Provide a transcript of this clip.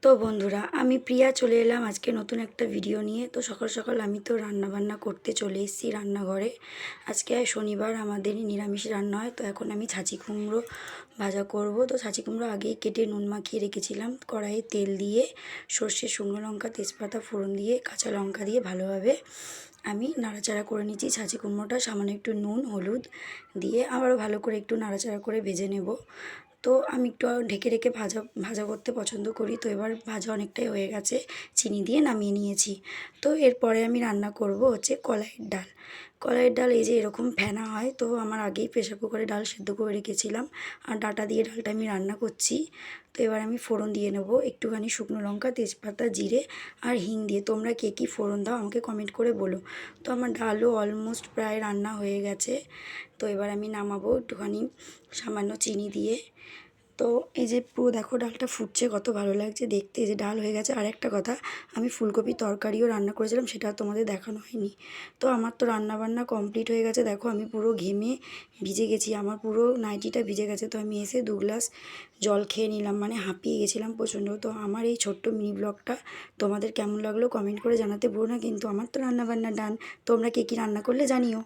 তো বন্ধুরা, আমি প্রিয়া চলে এলাম আজকে নতুন একটা ভিডিও নিয়ে। তো সকাল সকাল আমি তো রান্নাবান্না করতে চলে এসেছি রান্নাঘরে। আজকে শনিবার, আমাদেরই নিরামিষ রান্না হয়। তো এখন আমি ছাঁচি কুমড়ো ভাজা করব। তো ছাঁচি কুমড়ো আগেই কেটে নুন মাখিয়ে রেখেছিলাম। কড়াইয়ে তেল দিয়ে সর্ষে, শুকনো লঙ্কা, তেজপাতা ফোড়ন দিয়ে কাঁচা লঙ্কা দিয়ে ভালোভাবে আমি নাড়াচাড়া করে নিচ্ছি। ছাঁচি কুমড়োটা সামান্য একটু নুন হলুদ দিয়ে আবারও ভালো করে একটু নাড়াচাড়া করে ভেজে নেব। তো আমি একটু ঢেকে রেখে ভাজা ভাজা করতে পছন্দ করি। তো এবার ভাজা অনেকটাই হয়ে গেছে, চিনি দিয়ে নামিয়ে নিয়েছি। তো এরপরে আমি রান্না করব হচ্ছে কলাইয়ের ডাল। কলাইয়ের ডাল এই যে এরকম ফেনা হয়। তো আমার আগেই প্রেশার কুকারে ডাল সেদ্ধ করে রেখেছিলাম, আর ডাটা দিয়ে ডালটা আমি রান্না করছি। তো এবার আমি ফোড়ন দিয়ে নেব একটুখানি শুকনো লঙ্কা, তেজপাতা, জিরে আর হিং দিয়ে। তোমরা কে কী ফোড়ন দাও আমাকে কমেন্ট করে বলো। তো আমার ডালও অলমোস্ট প্রায় রান্না হয়ে গেছে। তো এবার আমি নামাবো একটুখানি সামান্য চিনি দিয়ে। তো এই যে পুরো দেখো ডালটা ফুটছে, কত ভালো লাগছে দেখতে। এই যে ডাল হয়ে গেছে। আর একটা কথা, আমি ফুলকপি তরকারিও রান্না করেছিলাম, সেটা তোমাদের দেখানো হয়নি। তো আমার তো রান্নাবান্না কমপ্লিট হয়ে গেছে। দেখো আমি পুরো ঘেমে ভিজে গেছি, আমার পুরো নাইটিটা ভিজে গেছে। তো আমি এসে 2 গ্লাস জল খেয়ে নিলাম, মানে হাঁপিয়ে গেছিলাম প্রচণ্ড। তো আমার এই ছোট্ট মিনি ব্লগটা তোমাদের কেমন লাগলো কমেন্ট করে জানাতে ভুলো না। কিন্তু আমার তো রান্নাবান্না ডান। তোমরা কে কী রান্না করলে জানিও।